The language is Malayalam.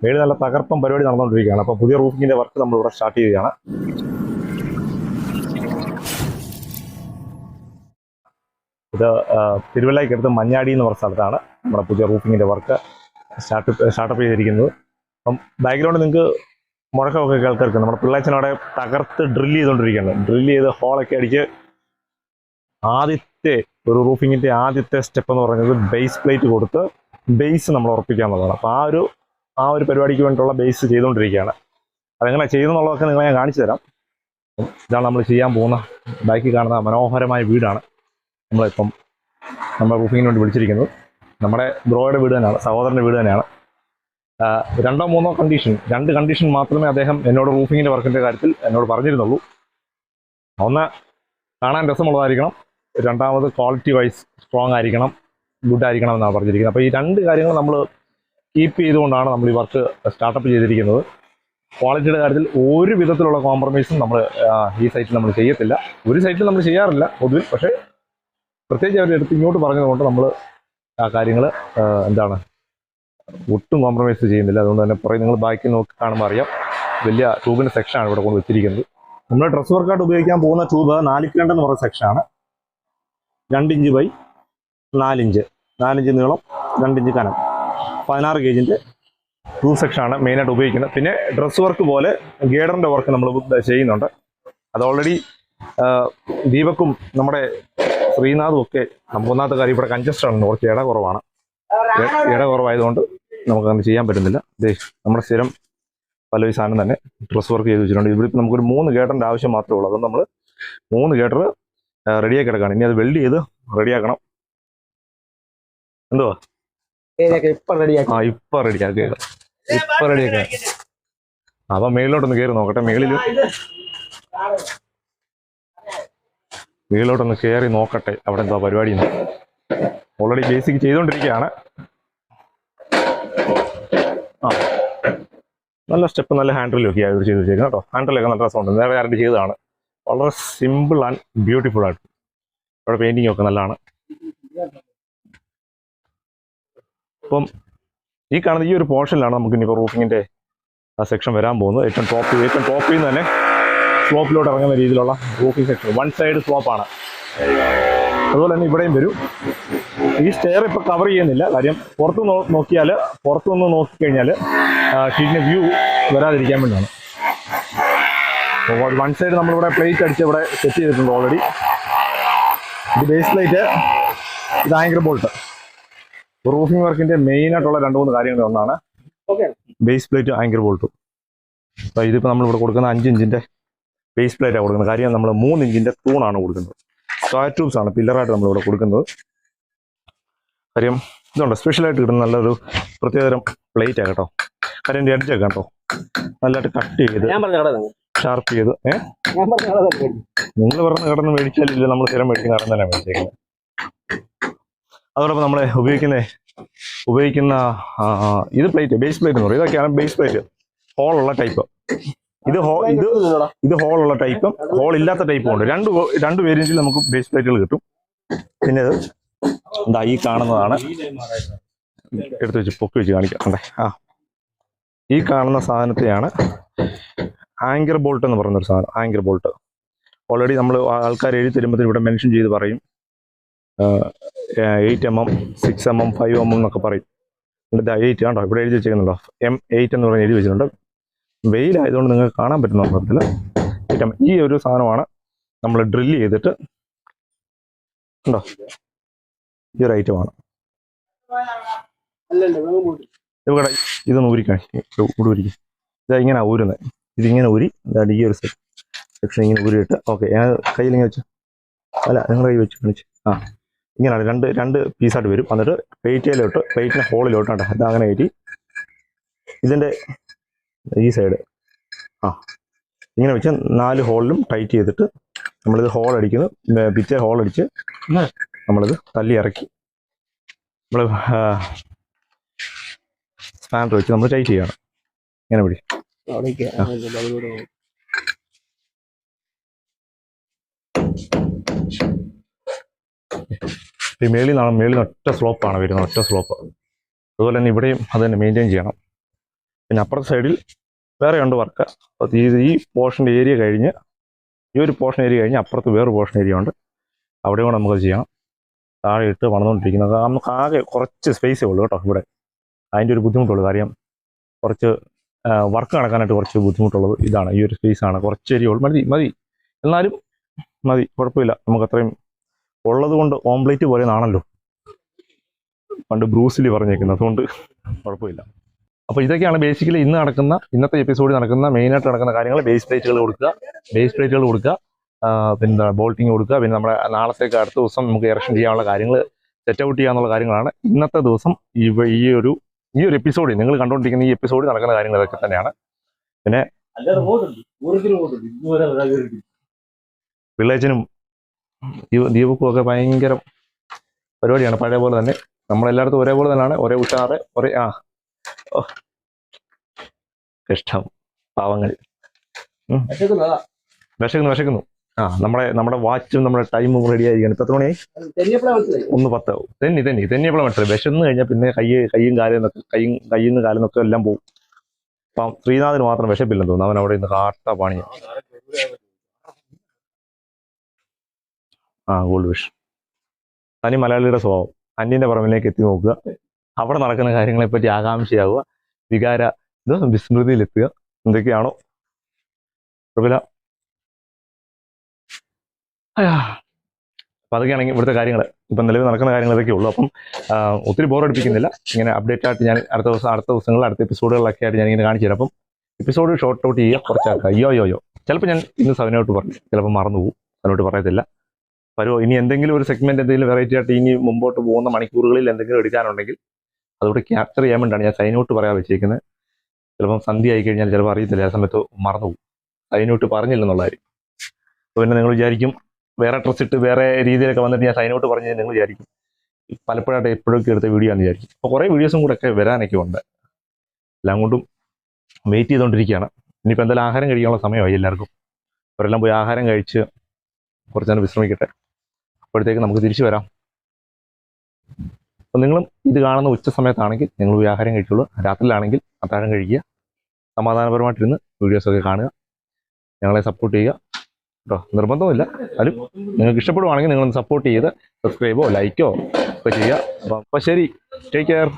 മേളിൽ നല്ല തകർപ്പം പരിപാടി നടന്നുകൊണ്ടിരിക്കുകയാണ്. അപ്പോൾ പുതിയ റൂഫിങ്ങിൻ്റെ വർക്ക് നമ്മളിവിടെ സ്റ്റാർട്ട് ചെയ്യുകയാണ്. ഇത് തിരുവല്ലയ്ക്കടുത്ത് മഞ്ഞാടി എന്ന് പറഞ്ഞ സ്ഥലത്താണ് നമ്മുടെ പുതിയ റൂഫിങ്ങിൻ്റെ വർക്ക് സ്റ്റാർട്ടപ്പ് ചെയ്തിരിക്കുന്നത്. അപ്പം ബാക്ക്ഗ്രൗണ്ട് നിങ്ങൾക്ക് മുഴക്കമൊക്കെ കേൾക്കാം. നമ്മുടെ പിള്ളേച്ചനവിടെ തകർത്ത് ഡ്രില്ല് ചെയ്തുകൊണ്ടിരിക്കുകയാണ്. ഡ്രില്ല് ചെയ്ത് ഹോളൊക്കെ അടിച്ച് ആദ്യത്തെ ഒരു റൂഫിങ്ങിൻ്റെ ആദ്യത്തെ സ്റ്റെപ്പ് എന്ന് പറയുന്നത് ബേസ് പ്ലേറ്റ് കൊടുത്ത് ബേസ് നമ്മൾ ഉറപ്പിക്കുക എന്നുള്ളതാണ്. അപ്പോൾ ആ ഒരു പരിപാടിക്ക് വേണ്ടിയിട്ടുള്ള ബേസ് ചെയ്തുകൊണ്ടിരിക്കുകയാണ്. അതെങ്ങനെ ചെയ്യുന്നുള്ളതൊക്കെ നിങ്ങളെ ഞാൻ കാണിച്ചു തരാം. ഇതാണ് നമ്മൾ ചെയ്യാൻ പോകുന്ന ബാക്കിൽ കാണുന്ന മനോഹരമായ വീടാണ് നമ്മളിപ്പം നമ്മുടെ റൂഫിങ്ങിന് വേണ്ടി വിളിച്ചിരിക്കുന്നത്. നമ്മുടെ ബ്രോയുടെ വീട് തന്നെയാണ്, സഹോദരൻ്റെ വീട് തന്നെയാണ്. 2 or 3 രണ്ട് കണ്ടീഷൻ മാത്രമേ അദ്ദേഹം എന്നോട് റൂഫിങ്ങിൻ്റെ വർക്കിൻ്റെ കാര്യത്തിൽ എന്നോട് പറഞ്ഞിരുന്നുള്ളൂ. ഒന്ന്, കാണാൻ രസമുള്ളതായിരിക്കണം. രണ്ടാമത്, ക്വാളിറ്റി വൈസ് സ്ട്രോങ് ആയിരിക്കണം, ഗുഡ് ആയിരിക്കണം എന്നാണ് പറഞ്ഞിരിക്കുന്നത്. അപ്പോൾ ഈ 2 കാര്യങ്ങൾ നമ്മൾ കീപ്പ് ചെയ്തുകൊണ്ടാണ് നമ്മൾ ഈ വർക്ക് സ്റ്റാർട്ടപ്പ് ചെയ്തിരിക്കുന്നത്. ക്വാളിറ്റിയുടെ കാര്യത്തിൽ ഒരു വിധത്തിലുള്ള കോംപ്രമൈസും നമ്മൾ ഈ സൈറ്റിൽ നമ്മൾ ചെയ്യത്തില്ല. ഒരു സൈറ്റിൽ നമ്മൾ ചെയ്യാറില്ല പൊതുവിൽ, പക്ഷേ പ്രത്യേകിച്ച് അവരെടുത്ത് ഇങ്ങോട്ട് പറഞ്ഞതുകൊണ്ട് നമ്മൾ ആ കാര്യങ്ങൾ ഒട്ടും കോംപ്രമൈസ് ചെയ്യുന്നില്ല. അതുകൊണ്ട് തന്നെ പുറകെ നിങ്ങൾ ബാക്കി നോക്കി കാണുമ്പോൾ അറിയാം, വലിയ ട്യൂബിൻ്റെ സെക്ഷനാണ് ഇവിടെ കൊണ്ട് വെച്ചിരിക്കുന്നത്. നമ്മൾ ഡ്രസ് വർക്കായിട്ട് ഉപയോഗിക്കാൻ പോകുന്ന ട്യൂബ് 4 എന്ന് പറയുന്ന സെക്ഷനാണ്. 2 ഇഞ്ച് ബൈ 4 ഇഞ്ച്, 4 ഇഞ്ച് നീളം, 2 ഇഞ്ച് കനം, 16 ഗേജിൻ്റെ ട്യൂബ് സെക്ഷനാണ് മെയിനായിട്ട് ഉപയോഗിക്കുന്നത്. പിന്നെ ഡ്രസ് വർക്ക് പോലെ ഗേഡറിൻ്റെ വർക്ക് നമ്മൾ ചെയ്യുന്നുണ്ട്. അത് ഓൾറെഡി ദീപക്കും നമ്മുടെ ശ്രീനാഥും ഒക്കെ ഒന്നാമത്തെ കാര്യം ഇവിടെ കൺജസ്റ്റഡാണ്, കുറച്ച് ഇട കുറവാണ്. ഇട കുറവായതുകൊണ്ട് നമുക്കങ്ങനെ ചെയ്യാൻ പറ്റുന്നില്ല. നമ്മുടെ സ്ഥിരം പലവി സാധനം തന്നെ ഡ്രസ് വർക്ക് ചെയ്ത് വെച്ചിട്ടുണ്ട്. ഇവിടെ ഇപ്പം നമുക്കൊരു 3 ഗേഡറിൻ്റെ ആവശ്യം മാത്രമേ ഉള്ളൂ. അതുകൊണ്ട് നമ്മൾ 3 ഗേഡർ റെഡിയാക്കി കിടക്കുകയാണ്. ഇനി അത് വെൽഡ് ചെയ്ത് റെഡിയാക്കണം. എന്തുവാ ഇപ്പം റെഡിയാക്കുക. അപ്പം മേളിലോട്ടൊന്ന് കയറി നോക്കട്ടെ. മേളിലോട്ടൊന്ന് കയറി നോക്കട്ടെ അവിടെ എന്താ പരിപാടി. ഓൾറെഡി ബേസിക് ചെയ്തുകൊണ്ടിരിക്കുകയാണ്. നല്ല സ്റ്റെപ്പ്, നല്ല ഹാൻഡിലൊക്കെ ആയി ചെയ്ത് വെച്ചേക്കുന്നത് കേട്ടോ. ഹാൻഡിലൊക്കെ നല്ല രസമുണ്ട്. നേരെ ആരുടെ ചെയ്തതാണ്. വളരെ സിമ്പിൾ ആൻഡ് ബ്യൂട്ടിഫുൾ ആയിട്ട്. അവിടെ പെയിൻറ്റിങ് ഒക്കെ നല്ലതാണ്. അപ്പം ഈ കാണുന്ന ഈ ഒരു പോർഷനിലാണ് നമുക്ക് ഇനിയിപ്പോൾ റൂഫിങ്ങിൻ്റെ ആ സെക്ഷൻ വരാൻ പോകുന്നത്. ഏറ്റവും ടോപ്പിൽ നിന്ന് തന്നെ സ്ലോപ്പിലോട്ട് ഇറങ്ങുന്ന രീതിയിലുള്ള റൂഫിംഗ് സെക്ഷൻ. 1 സൈഡ് സ്ലോപ്പാണ്. അതുപോലെ തന്നെ ഇവിടെയും വരും. ഈ സ്റ്റെയർ ഇപ്പോൾ കവർ ചെയ്യുന്നില്ല. കാര്യം പുറത്തുനിന്ന് നോക്കിക്കഴിഞ്ഞാൽ ഷീറ്റിന് വ്യൂ വരാതിരിക്കാൻ വേണ്ടിയാണ്. 1 സൈഡ് നമ്മളിവിടെ പ്ലേറ്റ് അടിച്ച് ഇവിടെ സെറ്റ് ചെയ്തിട്ടുണ്ട് ഓൾറെഡി. ഇത് ബേസ് പ്ലേറ്റ്, ഇത് ആങ്കർ ബോൾട്ട്. റൂഫിംഗ് വർക്കിൻ്റെ മെയിനായിട്ടുള്ള 2-3 കാര്യങ്ങൾ ഒന്നാണ് ബേസ് പ്ലേറ്റ്, ആങ്കർ ബോൾട്ടും. അപ്പോൾ ഇതിപ്പോൾ നമ്മളിവിടെ കൊടുക്കുന്ന 5 ഇഞ്ചിൻ്റെ ബേസ് പ്ലേറ്റാണ് കൊടുക്കുന്നത്. കാര്യം നമ്മൾ 3 ഇഞ്ചിൻ്റെ തൂണാണ് കൊടുക്കുന്നത്. സ്ക്വയർ ട്യൂബ്സ് ആണ് പില്ലറായിട്ട് നമ്മളിവിടെ കൊടുക്കുന്നത്. കാര്യം ഇതുണ്ട്, സ്പെഷ്യലായിട്ട് കിട്ടുന്ന നല്ലൊരു പ്രത്യേകതരം പ്ലേറ്റാണ് കേട്ടോ. കാര്യം എൻ്റെ എഡ്ജൊക്കെ കേട്ടോ നല്ലതായിട്ട് കട്ട് ചെയ്ത് ഷാർപ്പ് ചെയ്ത്. നിങ്ങൾ പറഞ്ഞ കടന്ന് മേടിച്ചാലില്ല, നമ്മൾ സ്ഥിരം മേടിക്കുന്ന കടന്ന് തന്നെ മേടിച്ചേക്കുന്നത്. അതോടൊപ്പം നമ്മൾ ഉപയോഗിക്കുന്ന ഇത് പ്ലേറ്റ്, ബേസ് പ്ലേറ്റ് എന്ന് പറയും. ഇതൊക്കെയാണ് ബേസ് പ്ലേറ്റ്. ഹോളുള്ള ടൈപ്പ്. ഇത് ഹോളുള്ള ടൈപ്പും ഹോൾ ഇല്ലാത്ത ടൈപ്പും ഉണ്ട്. രണ്ട് വേരിയന്റിൽ നമുക്ക് ബേസ് പ്ലേറ്റുകൾ കിട്ടും. പിന്നെ ഇത് എന്താ ഈ കാണുന്നതാണ്, എടുത്ത് വെച്ച് പൊക്കി വെച്ച് കാണിക്കാം. ഈ കാണുന്ന സാധനത്തെയാണ് ആങ്കർ ബോൾട്ട് എന്ന് പറയുന്നൊരു സാധനം. ആങ്കർ ബോൾട്ട് ഓൾറെഡി നമ്മൾ ആൾക്കാർ എഴുതി തരുമ്പോൾ ഇവിടെ മെൻഷൻ ചെയ്ത് പറയും 8 mm, 6 mm, 5 mm എന്നൊക്കെ പറയും. 8 കണ്ടോ ഇവിടെ എഴുതി വെച്ചേക്കുന്നുണ്ടോ, M8 എന്ന് പറഞ്ഞ് എഴുതി വെച്ചിട്ടുണ്ട്. വെയിലായതുകൊണ്ട് നിങ്ങൾക്ക് കാണാൻ പറ്റുന്ന അർത്ഥത്തിൽ ഈ ഒരു സാധനമാണ് നമ്മൾ ഡ്രില്ല് ചെയ്തിട്ട് ഉണ്ടോ, ഈ ഒരു ഐറ്റമാണ്. ഇവിടെ ഇതൊന്ന് ഊരിക്കും. ഇങ്ങനെ ഊരുന്നത്, ഇതിങ്ങനെ ഊരി ഈ ഒരു സെക്ഷൻ ഇങ്ങനെ ഊരിയിട്ട്. ഓക്കെ, ഞാൻ കയ്യിലിങ്ങനെ വെച്ച്, അല്ല നിങ്ങൾ കൈ വെച്ച് കാണിച്ച്. ഇങ്ങനെയാണ് രണ്ട് പീസായിട്ട് വരും. എന്നിട്ട് പ്ലേറ്റിനെ ഹോളിലോട്ട് കണ്ടോ അതങ്ങനെ കയറ്റി ഇതിൻ്റെ ഈ സൈഡ് ഇങ്ങനെ വെച്ച് 4 ഹോളിലും ടൈറ്റ് ചെയ്തിട്ട് നമ്മളിത് പിറ്റേ ഹോളടിച്ച് നമ്മളിത് തല്ലി ഇറക്കി നമ്മൾ സ്പാനർ വെച്ച് നമ്മൾ ടൈറ്റ് ചെയ്യണം. ഇങ്ങനെ പിടി. ഈ മേളിൽ നിന്ന് ഒറ്റ സ്ലോപ്പാണ് വരുന്നത്, ഒറ്റ സ്ലോപ്പ്. അതുപോലെ തന്നെ ഇവിടെയും അത് തന്നെ മെയിൻറ്റെയിൻ ചെയ്യണം. പിന്നെ അപ്പുറത്തെ സൈഡിൽ വേറെ ഉണ്ട് വർക്ക്. അപ്പോൾ ഈ പോർഷൻ്റെ ഏരിയ കഴിഞ്ഞ് ഈ ഒരു പോർഷൻ ഏരിയ കഴിഞ്ഞ് അപ്പുറത്ത് വേറൊരു പോർഷൻ ഏരിയ ഉണ്ട്. അവിടെ കൂടെ നമുക്കത് ചെയ്യണം. താഴെ ഇട്ട് പണിതുകൊണ്ടിരിക്കുന്നത് നമുക്ക് ആകെ കുറച്ച് സ്പേസേ ഉള്ളൂ കേട്ടോ ഇവിടെ. അതിൻ്റെ ഒരു ബുദ്ധിമുട്ടുള്ളൂ. കാര്യം കുറച്ച് വർക്ക് നടക്കാനായിട്ട് കുറച്ച് ബുദ്ധിമുട്ടുള്ളത് ഇതാണ്. ഈ ഒരു സ്പേസാണ്. കുറച്ച് ഏരിയ ഉള്ളൂ. മതി എന്നാലും മതി, കുഴപ്പമില്ല. നമുക്ക് അത്രയും ഉള്ളത് കൊണ്ട് ഓംപ്ലേറ്റ് പോലെ ആണല്ലോ പണ്ട് ബ്രൂസിലി പറഞ്ഞേക്കുന്നത്. അതുകൊണ്ട് കുഴപ്പമില്ല. അപ്പോൾ ഇതൊക്കെയാണ് ബേസിക്കലി ഇന്നത്തെ എപ്പിസോഡിൽ നടക്കുന്ന മെയിനായിട്ട് നടക്കുന്ന കാര്യങ്ങൾ. ബേസ് പ്ലേറ്റുകൾ കൊടുക്കുക, പിന്നെ ബോൾട്ടിങ് കൊടുക്കുക, പിന്നെ നമ്മുടെ നാളത്തേക്ക് അടുത്ത ദിവസം നമുക്ക് ഇറക്ഷൻ ചെയ്യാനുള്ള കാര്യങ്ങൾ സെറ്റ് ഔട്ട് ചെയ്യാനുള്ള കാര്യങ്ങളാണ് ഇന്നത്തെ ദിവസം ഈ ഒരു എപ്പിസോഡിൽ നിങ്ങൾ കണ്ടുകൊണ്ടിരിക്കുന്ന ഈ എപ്പിസോഡിൽ നടക്കുന്ന കാര്യങ്ങൾ ഇതൊക്കെ തന്നെയാണ്. പിന്നെ പിള്ളേച്ചനും ദീപക്കും ഒക്കെ ഭയങ്കര പരിപാടിയാണ്. പഴയ പോലെ തന്നെ നമ്മളെല്ലായിടത്തും ഒരേപോലെ തന്നെയാണ്. ഒരേ ഉഷാറ്, ഒരേ കഷ്ടം പാവങ്ങൾ. വിശക്കുന്നു. നമ്മുടെ വാച്ചും നമ്മുടെ ടൈമും റെഡി ആയിരിക്കണം. ഇപ്പം എത്ര മണിയായി? 1:10. തെന്നിയപ്പോഴാണ് മനസ്സിലായി. വിശന്ന് കഴിഞ്ഞാൽ പിന്നെ കയ്യും കാലും ഒക്കെ എല്ലാം പോകും. അപ്പം ശ്രീനാഥിന് മാത്രം വിശപ്പില്ലെന്ന് തോന്നുന്നു. അവൻ അവിടെ നിന്ന് കാട്ട പണിയാണ്. ഗോൾഡ് ഫിഷ് തനി മലയാളിയുടെ സ്വഭാവം. അന്യൻ്റെ പറമ്പിലേക്ക് എത്തി നോക്കുക, അവിടെ നടക്കുന്ന കാര്യങ്ങളെപ്പറ്റി ആകാംക്ഷയാവുക, വിസ്മൃതിയിലെത്തുക, എന്തൊക്കെയാണോ കുഴപ്പമില്ല. അപ്പം അതൊക്കെയാണെങ്കിൽ ഇവിടുത്തെ കാര്യങ്ങൾ. ഇപ്പം നിലവിൽ നടക്കുന്ന കാര്യങ്ങൾ ഇതൊക്കെ ഉള്ളൂ. അപ്പം ഒത്തിരി ബോറടിപ്പിക്കുന്നില്ല. ഇങ്ങനെ അപ്ഡേറ്റ് ആയിട്ട് ഞാൻ അടുത്ത ദിവസങ്ങളിൽ അടുത്ത എപ്പിസോഡുകളിലൊക്കെ ആയിട്ട് ഞാനിങ്ങനെ കാണിച്ചു തരാം. അപ്പം എപ്പിസോഡ് ഷോർട്ട് ഔട്ട് ചെയ്യുക, കുറച്ചാക്കുക. അയ്യോ ചിലപ്പോൾ ഞാൻ ഇന്ന് സവനോട്ട് പറഞ്ഞു, ചിലപ്പോൾ മറന്നു പോകും, സവനോട്ട് പറയത്തില്ല. ഇനി എന്തെങ്കിലും ഒരു സെഗ്മെന്റ് എന്തെങ്കിലും വെറൈറ്റി ആയിട്ട് ഇനി മുമ്പോട്ട് പോകുന്ന മണിക്കൂറുകളിൽ എന്തെങ്കിലും എടുക്കാനുണ്ടെങ്കിൽ അതോടെ ക്യാപ്ചർ ചെയ്യാൻ വേണ്ടിയാണ് ഞാൻ സൈനോട്ട് പറയാൻ വെച്ചേക്കുന്നത്. ചിലപ്പം സന്ധ്യ ആയി കഴിഞ്ഞാൽ ചിലപ്പോൾ അറിയത്തില്ല, ആ സമയത്ത് മറന്നു പോകും, സൈനോട്ട് പറഞ്ഞില്ലെന്നുള്ള കാര്യം. അപ്പോൾ പിന്നെ നിങ്ങൾ വിചാരിക്കും വേറെ ഡ്രസ് ഇട്ട് വേറെ രീതിയിലൊക്കെ വന്നിട്ട് ഞാൻ സൈനോട്ട് പറഞ്ഞത് നിങ്ങൾ വിചാരിക്കും പലപ്പോഴായിട്ട് എപ്പോഴൊക്കെ എടുത്ത വീഡിയോ ആണെന്ന് വിചാരിക്കും. അപ്പോൾ കുറേ വീഡിയോസും കൂടെ ഒക്കെ വരാനൊക്കെ ഉണ്ട്. എല്ലാം കൊണ്ടും വെയിറ്റ് ചെയ്തുകൊണ്ടിരിക്കുകയാണ്. ഇനിയിപ്പോൾ എന്തായാലും ആഹാരം കഴിക്കാനുള്ള സമയമായി എല്ലാവർക്കും. അവരെല്ലാം പോയി ആഹാരം കഴിച്ച് കുറച്ച് നേരം വിശ്രമിക്കട്ടെ. അപ്പോഴത്തേക്ക് നമുക്ക് തിരിച്ചു വരാം. അപ്പോൾ നിങ്ങളും ഇത് കാണുന്ന ഉച്ച സമയത്താണെങ്കിൽ നിങ്ങൾ പോയി ആഹാരം കഴിക്കുള്ളൂ. രാത്രിയിലാണെങ്കിൽ അത്താഴം കഴിക്കുക. സമാധാനപരമായിട്ടിരുന്ന് വീഡിയോസൊക്കെ കാണുക. ഞങ്ങളെ സപ്പോർട്ട് ചെയ്യുക കേട്ടോ. നിർബന്ധമില്ല, അതിലും നിങ്ങൾക്ക് ഇഷ്ടപ്പെടുവാണെങ്കിൽ നിങ്ങളൊന്ന് സപ്പോർട്ട് ചെയ്ത് സബ്സ്ക്രൈബോ ലൈക്കോ ഒക്കെ ചെയ്യുക. അപ്പോൾ ശരി, ടേക്ക് കെയർ.